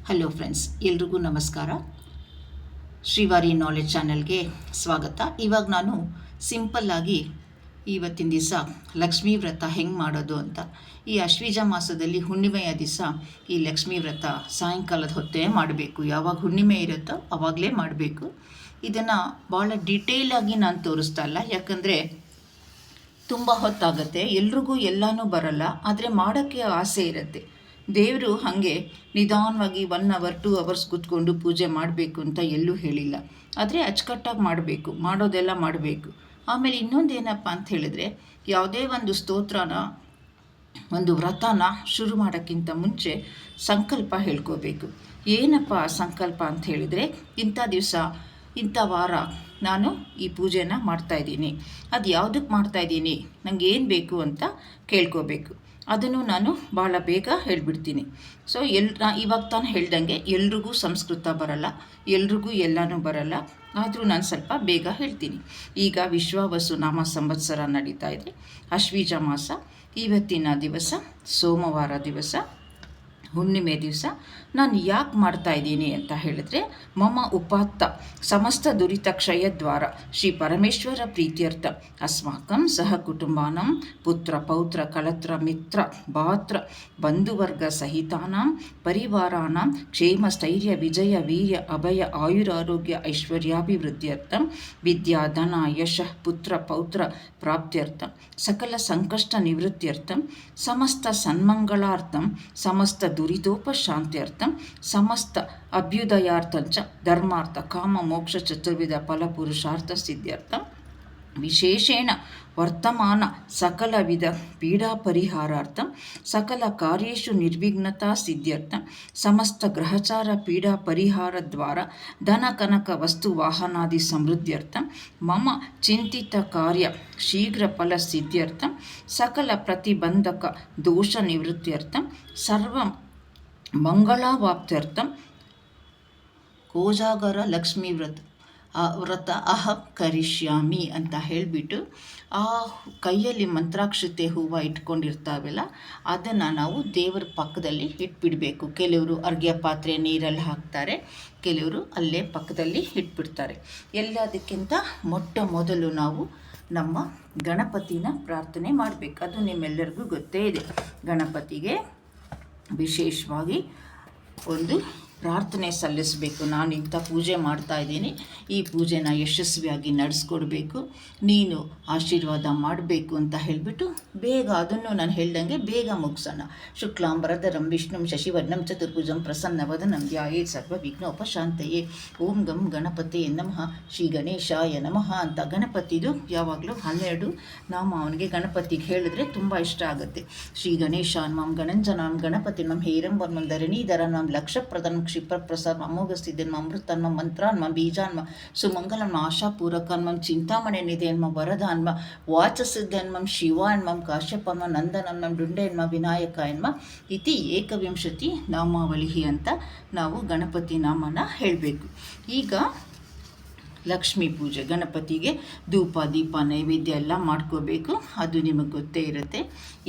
Hello friends, ಎಲ್ರಿಗೂ ನಮಸ್ಕಾರ. Srivari knowledge ಚಾನಲ್ಗೆ ಸ್ವಾಗತ. ಇವಾಗ ನಾನು ಸಿಂಪಲ್ಲಾಗಿ ಇವತ್ತಿನ ದಿವಸ ಲಕ್ಷ್ಮೀ ವ್ರತ ಹೆಂಗೆ ಮಾಡೋದು ಅಂತ. ಈ ಆಶ್ವೀಜ ಮಾಸದಲ್ಲಿ ಹುಣ್ಣಿಮೆಯ ದಿವಸ ಈ ಲಕ್ಷ್ಮೀ ವ್ರತ ಸಾಯಂಕಾಲದ ಹೊತ್ತೇ ಮಾಡಬೇಕು. ಯಾವಾಗ ಹುಣ್ಣಿಮೆ ಇರುತ್ತೋ ಆವಾಗಲೇ ಮಾಡಬೇಕು. ಇದನ್ನು ಭಾಳ ಡೀಟೇಲಾಗಿ ನಾನು ತೋರಿಸ್ತಾ ಇಲ್ಲ, ಯಾಕಂದರೆ ತುಂಬ ಹೊತ್ತಾಗುತ್ತೆ. ಎಲ್ರಿಗೂ ಎಲ್ಲನೂ ಬರಲ್ಲ, ಆದರೆ ಮಾಡೋಕ್ಕೆ ಆಸೆ ಇರುತ್ತೆ. ದೇವರು ಹಾಗೆ ನಿಧಾನವಾಗಿ 1 ಅವರ್ 2 ಅವರ್ಸ್ ಕೂತ್ಕೊಂಡು ಪೂಜೆ ಮಾಡಬೇಕು ಅಂತ ಎಲ್ಲೂ ಹೇಳಿಲ್ಲ. ಆದರೆ ಅಚ್ಚುಕಟ್ಟಾಗಿ ಮಾಡಬೇಕು, ಮಾಡೋದೆಲ್ಲ ಮಾಡಬೇಕು. ಆಮೇಲೆ ಇನ್ನೊಂದು ಏನಪ್ಪ ಅಂತ ಹೇಳಿದ್ರೆ, ಯಾವುದೇ ಒಂದು ಸ್ತೋತ್ರನ ಒಂದು ವ್ರತನ ಶುರು ಮಾಡೋಕ್ಕಿಂತ ಮುಂಚೆ ಸಂಕಲ್ಪ ಹೇಳ್ಕೋಬೇಕು. ಏನಪ್ಪ ಸಂಕಲ್ಪ ಅಂತ ಹೇಳಿದರೆ, ಇಂಥ ದಿವಸ ಇಂಥ ವಾರ ನಾನು ಈ ಪೂಜೆನ ಮಾಡ್ತಾಯಿದ್ದೀನಿ, ಅದು ಯಾವುದಕ್ಕೆ ಮಾಡ್ತಾಯಿದ್ದೀನಿ, ನನಗೆ ಏನು ಬೇಕು ಅಂತ ಕೇಳ್ಕೋಬೇಕು. ಅದನ್ನು ನಾನು ಭಾಳ ಬೇಗ ಹೇಳಿಬಿಡ್ತೀನಿ. ಸೊ ಇವಾಗ ತಾನು ಹೇಳ್ದಂಗೆ ಎಲ್ರಿಗೂ ಸಂಸ್ಕೃತ ಬರಲ್ಲ, ಎಲ್ರಿಗೂ ಎಲ್ಲನೂ ಬರಲ್ಲ, ಆದರೂ ನಾನು ಸ್ವಲ್ಪ ಬೇಗ ಹೇಳ್ತೀನಿ. ಈಗ ವಿಶ್ವಾವಸು ನಾಮ ಸಂವತ್ಸರ ನಡೀತಾ ಇದೆ, ಆಶ್ವೀಜ ಮಾಸ. ಇವತ್ತಿನ ದಿವಸ ಸೋಮವಾರ ದಿವಸ, ಹುಣ್ಣಿಮೆ ದಿವಸ. ನಾನು ಯಾಕೆ ಮಾಡ್ತಾಯಿದ್ದೀನಿ ಅಂತ ಹೇಳಿದ್ರೆ, ಮಮ ಉಪಾತ್ತ ಸಮಸ್ತ ದುರಿತ ಕ್ಷಯದ್ವಾರ ಶ್ರೀ ಪರಮೇಶ್ವರ ಪ್ರೀತ್ಯರ್ಥ ಅಸ್ಮಾಕಂ ಸಹ ಕುಟುಂಬಾನಂ ಪುತ್ರ ಪೌತ್ರ ಕಳತ್ರ ಮಿತ್ರ ಭಾತ್ರ ಬಂಧುವರ್ಗ ಸಹಿತಾನಾಂ ಪರಿವಾರಾನಾಂ ಕ್ಷೇಮ ಸ್ಥೈರ್ಯ ವಿಜಯ ವೀರ್ಯ ಅಭಯ ಆಯುರಾರೋಗ್ಯ ಐಶ್ವರ್ಯಾಭಿವೃದ್ಧ್ಯರ್ಥಂ ವಿದ್ಯಾ ಧನ ಯಶ ಪುತ್ರ ಪೌತ್ರ ಪ್ರಾಪ್ತ್ಯರ್ಥಂ ಸಕಲ ಸಂಕಷ್ಟ ನಿವೃತ್ತ್ಯರ್ಥಂ ಸಮಸ್ತ ಸನ್ಮಂಗಳಾರ್ಥಂ ಸಮಸ್ತ ದುರಿತೋಪಶಾಂತ್ಯರ್ಥಂ ಸಮಸ್ತ ಅಭ್ಯುದಯಾರ್ಥಂಚ ಧರ್ಮಾರ್ಥ ಕಾಮ ಮೋಕ್ಷ ಚತುರ್ವಿಧ ಫಲಪುರುಷಾರ್ಥ ಸಿದ್ಧ್ಯರ್ಥಂ ವಿಶೇಷೇಣ ವರ್ತಮಾನ ಸಕಲ ವಿಧ ಪೀಡಾ ಪರಿಹಾರಾರ್ಥಂ ಸಕಲ ಕಾರ್ಯೇಷು ನಿರ್ವಿಘ್ನತಾ ಸಿದ್ಧ್ಯರ್ಥಂ ಸಮಸ್ತ ಗ್ರಹಚಾರ ಪೀಡಾ ಪರಿಹಾರ ದ್ವಾರ ಧನ ಕನಕ ವಸ್ತು ವಾಹನಾದಿ ಸಮೃದ್ಧ್ಯರ್ಥಂ ಮಮ ಚಿಂತಿತ ಕಾರ್ಯ ಶೀಘ್ರ ಫಲ ಸಿದ್ಧ್ಯರ್ಥಂ ಸಕಲ ಪ್ರತಿಬಂಧಕ ದೋಷ ನಿವೃತ್ತ್ಯರ್ಥಂ ಸರ್ವ ಮಂಗಳಾವಾಪ್ತ್ಯರ್ಥಂ ಕೋಜಾಗರ ಲಕ್ಷ್ಮೀ ವ್ರತ ಅಹಂ ಕರಿಷ್ಯಾಮಿ ಅಂತ ಹೇಳಿಬಿಟ್ಟು ಆ ಕೈಯಲ್ಲಿ ಮಂತ್ರಾಕ್ಷತೆ ಹೂವು ಇಟ್ಕೊಂಡಿರ್ತಾವಲ್ಲ, ಅದನ್ನು ನಾವು ದೇವರ ಪಕ್ಕದಲ್ಲಿ ಇಟ್ಬಿಡಬೇಕು. ಕೆಲವರು ಅರ್ಘ್ಯ ಪಾತ್ರೆ ನೀರಲ್ಲಿ ಹಾಕ್ತಾರೆ, ಕೆಲವರು ಅಲ್ಲೇ ಪಕ್ಕದಲ್ಲಿ ಇಟ್ಬಿಡ್ತಾರೆ. ಎಲ್ಲದಕ್ಕಿಂತ ಮೊದಲು ನಾವು ನಮ್ಮ ಗಣಪತಿನ ಪ್ರಾರ್ಥನೆ ಮಾಡಬೇಕು. ಅದು ನಿಮ್ಮೆಲ್ಲರಿಗೂ ಗೊತ್ತೇ ಇದೆ. ಗಣಪತಿಗೆ ವಿಶೇಷವಾಗಿ ಒಂದು ಪ್ರಾರ್ಥನೆ ಸಲ್ಲಿಸಬೇಕು. ನಾನು ಇಂಥ ಪೂಜೆ ಮಾಡ್ತಾಯಿದ್ದೀನಿ, ಈ ಪೂಜೆನ ಯಶಸ್ವಿಯಾಗಿ ನಡೆಸ್ಕೊಡ್ಬೇಕು, ನೀನು ಆಶೀರ್ವಾದ ಮಾಡಬೇಕು ಅಂತ ಹೇಳಿಬಿಟ್ಟು ಬೇಗ ಅದನ್ನು ನಾನು ಹೇಳ್ದಂಗೆ ಬೇಗ ಮುಗಿಸೋಣ. ಶುಕ್ಲಾಂಬರಧರಂ ವಿಷ್ಣುಂ ಶಶಿವರ್ಣಂ ಚತುರ್ಭುಜಂ ಪ್ರಸನ್ನವದನಂ ಧ್ಯಾಯೇತ್ ಸರ್ವ ವಿಘ್ನೋಪಶಾಂತಯೇ. ಓಂ ಗಂ ಗಣಪತಿ ನಮಃ ಶ್ರೀ ಗಣೇಶಾಯ ನಮಃ ಅಂತ ಗಣಪತಿದು ಯಾವಾಗಲೂ 12 ನಾಮ ಅವನಿಗೆ ಗಣಪತಿಗೆ ಹೇಳಿದ್ರೆ ತುಂಬ ಇಷ್ಟ ಆಗುತ್ತೆ. ಶ್ರೀ ಗಣೇಶಾನ್ಮಂ ಗಣಂಜನಾಂ ಗಣಪತಿನ್ಮಂ ಹೇರಂಬರ್ಮಂ ಧರಣೀಧರನಾಂ ಲಕ್ಷಪ್ರದಂ ಕ್ಷಿಪ್ರಪ್ರಸಾದ್ ಅಮೋಘಸ್ಥಿತಿನ್ಮ ಅಮೃತನ್ಮ ಮಂತ್ರಾನ್ಮ ಬೀಜಾನ್ಮ ಸುಮಂಗಲನ್ಮ ಆಶಾಪೂರಕನ್ಮಂ ಚಿಂತಾಮಣಿ ನಿಧೇನ್ಮ ವರದಾನ್ಮ ವಾಚಸಿದ್ಧನ್ಮಂ ಶಿವಾನ್ಮಂ ಕಾಶ್ಯಪನ್ಮ ನಂದನನ್ಮಂ ಡುಂಡೇನ್ಮ ವಿನಾಯಕ ಎನ್ಮ ಇತಿ ಏಕವಿಂಶತಿ ನಾಮಾವಳಿ ಅಂತ ನಾವು ಗಣಪತಿ ನಾಮನ ಹೇಳಬೇಕು. ಈಗ ಲಕ್ಷ್ಮೀ ಪೂಜೆ, ಗಣಪತಿಗೆ ಧೂಪ ದೀಪ ನೈವೇದ್ಯ ಎಲ್ಲ ಮಾಡ್ಕೋಬೇಕು, ಅದು ನಿಮಗೆ ಗೊತ್ತೇ ಇರುತ್ತೆ.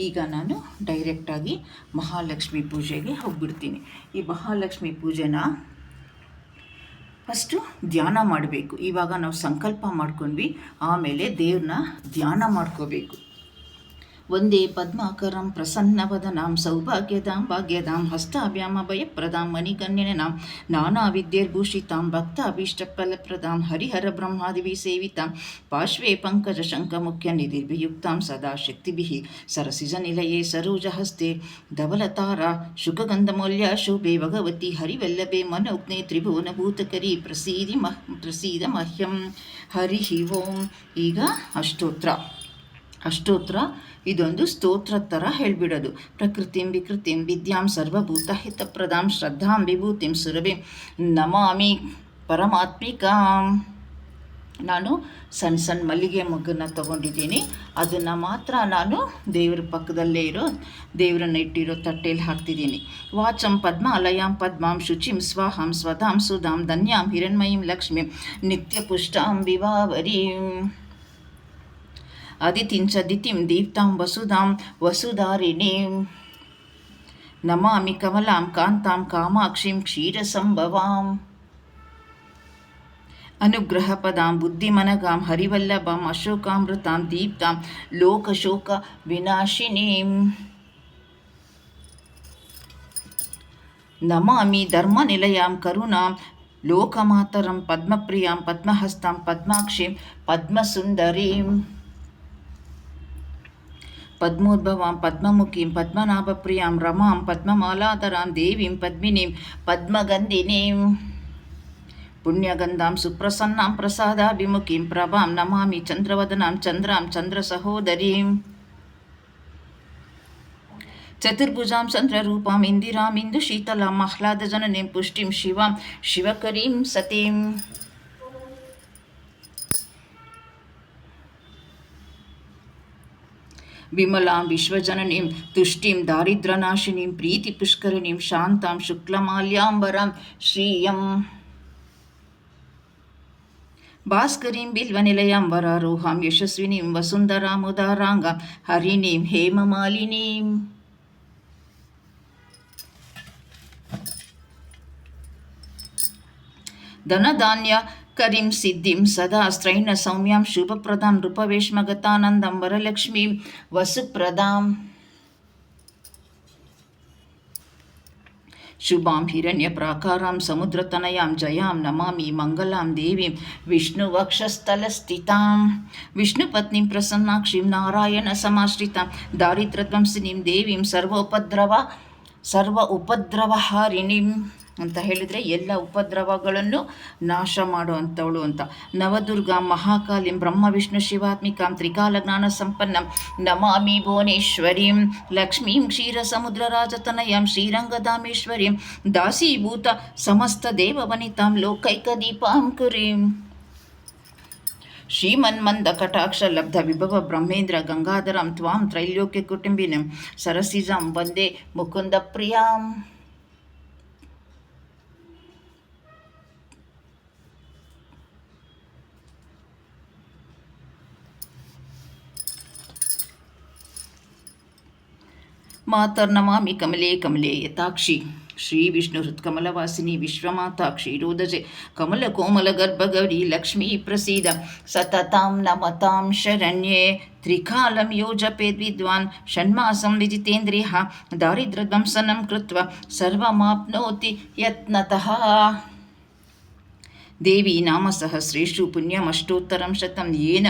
ಈಗ ನಾನು ಡೈರೆಕ್ಟಾಗಿ ಮಹಾಲಕ್ಷ್ಮಿ ಪೂಜೆಗೆ ಹೋಗ್ಬಿಡ್ತೀನಿ. ಈ ಮಹಾಲಕ್ಷ್ಮಿ ಪೂಜೆನ ಫಸ್ಟು ಧ್ಯಾನ ಮಾಡಬೇಕು. ಇವಾಗ ನಾವು ಸಂಕಲ್ಪ ಮಾಡ್ಕೊಂಡ್ವಿ, ಆಮೇಲೆ ದೇವ್ರನ್ನ ಧ್ಯಾನ ಮಾಡ್ಕೋಬೇಕು. ವಂದೇ ಪದ್ಮಾಕರಂ ಪ್ರಸನ್ನವದನಾಂ ಸೌಭಾಗ್ಯದಾಂ ಭಾಗ್ಯದಾಂ ಹಸ್ತಾಭ್ಯಾಮಭಯಪ್ರದಾಂ ಮಣಿಕನ್ಯನಾಂ ನಾನಾ ವಿದ್ಯೈರ್ಭೂಷಿತಾಂ ಭಕ್ತಾಭೀಷ್ಟಫಲಪ್ರದಾಂ ಹರಿಹರ ಬ್ರಹ್ಮಾದಿಭಿ ಸೇವಿತಾಂ ಪಾರ್ಶ್ವೇ ಪಂಕಜ ಶಂಖಮುಖ್ಯ ನಿಧಿರ್ಭಿಯುಕ್ತಾಂ ಸದಾ ಶಕ್ತಿಭಿಃ ಸರಸಿಜನಿಲಯೇ ಸರೋಜಹಸ್ತೆ ಧವಲತಾರಾ ಶುಕಗಂಧಮೌಲ್ಯ ಶೋಭೆ ಭಗವತಿ ಹರಿವಲ್ಲಭೆ ಮನೋಜ್ಞೆ ತ್ರಿಭುವನಭೂತಕರಿ ಪ್ರಸೀದ ಮಹ್ಯಂ ಹರಿ ಓಂ. ಈಗ ಅಷ್ಟೋತ್ರ ಇದೊಂದು ಸ್ತೋತ್ರ ಥರ ಹೇಳಿಬಿಡೋದು. ಪ್ರಕೃತಿಂ ವಿಕೃತಿಂ ವಿದ್ಯಾಂ ಸರ್ವಭೂತ ಹಿತಪ್ರದಾಂ ಶ್ರದ್ಧಾಂ ವಿಭೂತಿಂ ಸುರಭಿಂ ನಮಾಮಿ ಪರಮಾತ್ಮಿಕಾಂ. ನಾನು ಸಣ್ಣ ಮಲ್ಲಿಗೆ ಮೊಗ್ಗನ್ನು ತೊಗೊಂಡಿದ್ದೀನಿ, ಅದನ್ನು ಮಾತ್ರ ನಾನು ದೇವರ ಪಕ್ಕದಲ್ಲೇ ದೇವರನ್ನ ಇಟ್ಟಿರೋ ತಟ್ಟೆಯಲ್ಲಿ ಹಾಕ್ತಿದ್ದೀನಿ. ವಾಚಂ ಪದ್ಮಾಲಯಾಂ ಪದ್ಮಾಂ ಶುಚಿಂ ಸ್ವಾಹಾಂ ಸ್ವಧಾಂ ಸುಧಾಂ ಧನ್ಯಾಂ ಹಿರಣ್ಮಯೀಂ ಲಕ್ಷ್ಮೀಂ ನಿತ್ಯಪುಷ್ಟಾಂ ವಿಭಾವರೀಂ ಅದಿತಿಂಚ ದಿತಿಂ ದೀಪ್ತಾಂ ವಸುಧಾಂ ವಸುಧಾರಿಣೀಂ ನಮಾಮಿ ಕಮಲಾಂ ಕಾಂತಾಂ ಕಾಮಾಕ್ಷಿಂ ಕ್ಷೀರಸಂಭವಾಂ ಅನುಗ್ರಹಪದಾಂ ಬುದ್ಧಿಮನಗಾಂ ಹರಿವಲ್ಲಭಾಂ ಅಶೋಕಾಮೃತಾಂ ದೀಪ್ತಾಂ ಲೋಕಶೋಕ ವಿನಾಶಿನೀಂ ನಮಾಮಿ ಧರ್ಮನಿಲಯಾಂ ಕರುಣಾಂ ಲೋಕಮಾತರಂ ಪದ್ಮಪ್ರಿಯಾಂ ಪದ್ಮಹಸ್ತಾಂ ಪದ್ಮಾಕ್ಷಿಂ ಪದ್ಮಸುಂದರೀಂ ಪದ್ಮೋದ್ಭವಾಂ ಪದ್ಮಮುಖೀಂ ಪದ್ಮನಾಭಪ್ರಿಯಾಂ ರಮಾಂ ಪದ್ಮಮಾಲಾಧರಾಂ ದೇವೀಂ ಪದ್ಮಿನೀಂ ಪದ್ಮಗಂಧಿನೀಂ ಪುಣ್ಯಗಂಧಾಂ ಸುಪ್ರಸನ್ನಾಂ ಪ್ರಸಾದಾಭಿಮುಖೀಂ ಪ್ರಭಾಂ ನಮಾಮಿ ಚಂದ್ರವದನಾಂ ಚಂದ್ರಾಂ ಚಂದ್ರಸಹೋದರೀಂ ಚತುರ್ಭುಜಾಂ ಚಂದ್ರರೂಪಾಂ ಇಂದಿರಾಂ ಇಂದುಶೀತಲಾಂ ಆಹ್ಲಾದಜನನೀಂ ಪುಷ್ಟಿಂ ಶಿವಾಂ ಶಿವಕರೀಂ ಸತೀಂ ವಿಮಲಾಂ ವಿಶ್ವಜನನೀಂ ತುಷ್ಟಿಂ ದಾರಿದ್ರ್ಯನಾಶಿನೀಂ ಪ್ರೀತಿಪುಷ್ಕರಿಣೀಂ ಶಾಂತಾಂ ಶುಕ್ಲಮಾಲ್ಯಾಂಬರಾಂ ಶ್ರೀಯಂ ಭಾಸ್ಕರೀಂ ಬಿಲ್ವನಿಲಯಾಂ ವರಾರೋಹಾಂ ಯಶಸ್ವಿನೀಂ ವಸುಂಧರಾಂ ಉದಾರಾಂಗಾಂ ಹರಿಣೀಂ ಹೇಮಮಾಲಿನೀಂ ಧನಧಾನ್ಯ ಕರಿಂ ಸಿದ್ಧಿಂ ಸದಾ ಸ್ತ್ರೈಣ ಸೌಮ್ಯಾಂ ಶುಭಪ್ರದಾಂ ನೃಪವೇಶ್ಮಗತಾನಂದಂ ವರಲಕ್ಷ್ಮೀಂ ವಸುಪ್ರದಾಂ ಶುಭಾಂ ಹಿರಣ್ಯಪ್ರಾಕಾರಾಂ ಸಮುದ್ರತನಯಾಂ ಜಯಾಂ ನಮಾಮಿ ಮಂಗಲಾಂ ದೇವೀಂ ವಿಷ್ಣುವಕ್ಷಸ್ಥಲಸ್ಥಿತಾಂ ವಿಷ್ಣುಪತ್ನಿಂ ಪ್ರಸನ್ನಾಕ್ಷಿಂ ನಾರಾಯಣ ಸಮಾಶ್ರಿತಾಂ ದಾರಿದ್ರ್ಯಧ್ವಂಸಿನೀಂ ದೇವೀಂ ಸರ್ವ ಉಪದ್ರವಹಾರಿಣೀಂ ಅಂತ ಹೇಳಿದರೆ ಎಲ್ಲ ಉಪದ್ರವಗಳನ್ನು ನಾಶ ಮಾಡುವಂಥವಳು ಅಂತ. ನವದುರ್ಗಾ ಮಹಾಕಾಲಿಂ ಬ್ರಹ್ಮ ವಿಷ್ಣು ಶಿವಾತ್ಮಿಕಾಂ ತ್ರಿಕಾಲಜ್ಞಾನ ಸಂಪನ್ನಂ ನಮಾಮಿ ಭುವನೇಶ್ವರೀಂ ಲಕ್ಷ್ಮೀಂ ಕ್ಷೀರಸಮುದ್ರರಾಜತನಯಾಂ ಶ್ರೀರಂಗಧಾಮೇಶ್ವರೀಂ ದಾಸೀಭೂತ ಸಮಸ್ತ ದೇವವನಿತಾಂ ಲೋಕೈಕದೀಪಾಂಕುರೀಂ ಶ್ರೀಮನ್ಮಂದಕಟಾಕ್ಷ ಲಬ್ಧ ವಿಭವ ಬ್ರಹ್ಮೇಂದ್ರ ಗಂಗಾಧರಂ ತ್ವಾಂ ತ್ರೈಲೋಕ್ಯ ಕುಟುಂಬಿನಂ ಸರಸಿಜಾಂ ವಂದೇ ಮುಕುಂದ ಪ್ರಿಯಾಂ ಮಾತರ್ನಮಾಮಿ ಕಮಲೇ ಕಮಲೇ ಯತಾಕ್ಷಿ ಶ್ರೀ ವಿಷ್ಣು ಹೃತ್ಕಮಲವಾಸಿನಿ ವಿಶ್ವಮಾತಾ ಕ್ಷೀರೋದಜೆ ಕಮಲ ಕೋಮಲ ಗರ್ಭಗೌರಿ ಲಕ್ಷ್ಮೀ ಪ್ರಸೀದ ಸತತಾಂ ನಮತಾಂ ಶರಣ್ಯೇ ತ್ರಿಕಾಲಂ ಯೋ ಜಪೇದ್ ವಿದ್ವಾನ್ ಷಣ್ಮಾಸಂ ವಿಜಿತೇಂದ್ರಿಯ ದಾರಿದ್ರ್ಯಧ್ವಂಸನಂ ಕೃತ್ವ ಸರ್ವಮಾಪ್ನೋತಿ ಯತ್ನತಃ ದೇವಿ ನಾಮ ಸಹಸ್ರೇಷು ಪುಣ್ಯಮಷ್ಟೋತ್ತರಂ ಶತಂ ಯೇನ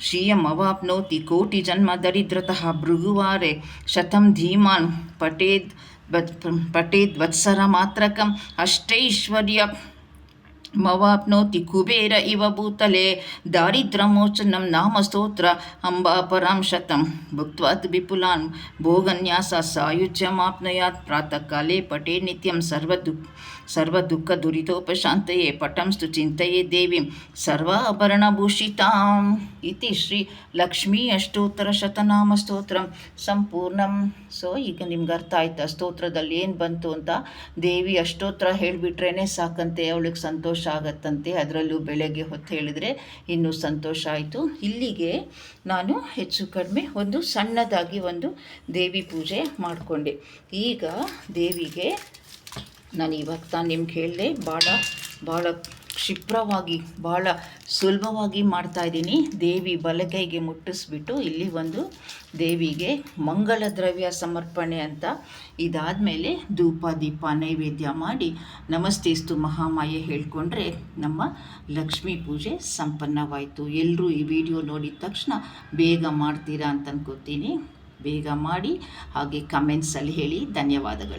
ಶ್ರಿಯಂ ಅವಾಪ್ನೋತಿ ಕೋಟಿ ಜನ್ಮ ದರಿದ್ರತಃ ಭೃಗುವಾರೆ ಶತಂ ಧೀಮಾನ್ ಪಟೇದ್ವತ್ಸರ ಮಾತ್ರಕಂ ಅಷ್ಟೈಶ್ವರ್ಯ ಮವಾಪ್ನೋತಿ ಕುಬೇರ ಇವ ಭೂತಲೆ ದಾರಿದ್ರ್ಯಮೋಚನಂ ನಾಮ ಸ್ತೋತ್ರ ಅಂಬಾಪರಾಂ ಶತಂ ಭುಕ್ತ್ವಾತ್ ವಿಪುಲಾನ್ ಭೋಗನ್ಯಾಸ ಸಾಯುಜ್ಯಮಾಪ್ನುಯಾತ್ ಪ್ರಾತಃ ಕಾಲೇ ಪಟೇ ನಿತ್ಯಂ ಸರ್ವದುಃಖ ದುರಿತೋಪಶಾಂತಯೇ ಪಟಂಸ್ತು ಚಿಂತೆಯೇ ದೇವೀಂ ಸರ್ವಾಭರಣಭೂಷಿತಾಂ ಇತಿ ಶ್ರೀ ಲಕ್ಷ್ಮೀ ಅಷ್ಟೋತ್ತರ ಶತನಾಮ ಸ್ತೋತ್ರಂ ಸಂಪೂರ್ಣಂ. ಸೊ ಈಗ ನಿಮ್ಗೆ ಅರ್ಥ ಆಯ್ತಾ ಸ್ತೋತ್ರದಲ್ಲಿ ಏನು ಬಂತು ಅಂತ? ದೇವಿ ಅಷ್ಟೋತ್ರ ಹೇಳಿಬಿಟ್ರೇ ಸಾಕಂತೆ, ಅವಳಿಗೆ ಸಂತೋಷ ಆಗತ್ತಂತೆ. ಅದರಲ್ಲೂ ಬೆಳಗ್ಗೆ ಹೊತ್ತು ಹೇಳಿದರೆ ಇನ್ನೂ ಸಂತೋಷ ಆಯಿತು. ಇಲ್ಲಿಗೆ ನಾನು ಹೆಚ್ಚು ಕಡಿಮೆ ಒಂದು ಸಣ್ಣದಾಗಿ ಒಂದು ದೇವಿ ಪೂಜೆ ಮಾಡಿಕೊಂಡೆ. ಈಗ ದೇವಿಗೆ ನಾನು ಇವಾಗ ತಾನು ನಿಮ್ಗೆ ಹೇಳಿದೆ, ಭಾಳ ಕ್ಷಿಪ್ರವಾಗಿ ಭಾಳ ಸುಲಭವಾಗಿ ಮಾಡ್ತಾಯಿದ್ದೀನಿ. ದೇವಿ ಬಲಗೈಗೆ ಮುಟ್ಟಿಸ್ಬಿಟ್ಟು ಇಲ್ಲಿ ಒಂದು ದೇವಿಗೆ ಮಂಗಳ ದ್ರವ್ಯ ಸಮರ್ಪಣೆ ಅಂತ, ಇದಾದಮೇಲೆ ಧೂಪ ದೀಪ ನೈವೇದ್ಯ ಮಾಡಿ ನಮಸ್ತೇಸ್ತು ಮಹಾಮಾಯೆ ಹೇಳಿಕೊಂಡ್ರೆ ನಮ್ಮ ಲಕ್ಷ್ಮೀ ಪೂಜೆ ಸಂಪನ್ನವಾಯಿತು. ಎಲ್ಲರೂ ಈ ವಿಡಿಯೋ ನೋಡಿದ ತಕ್ಷಣ ಬೇಗ ಮಾಡ್ತೀರಾ ಅಂತ ಅನ್ಕೋತೀನಿ. ಬೇಗ ಮಾಡಿ, ಹಾಗೆ ಕಮೆಂಟ್ಸಲ್ಲಿ ಹೇಳಿ. ಧನ್ಯವಾದಗಳು.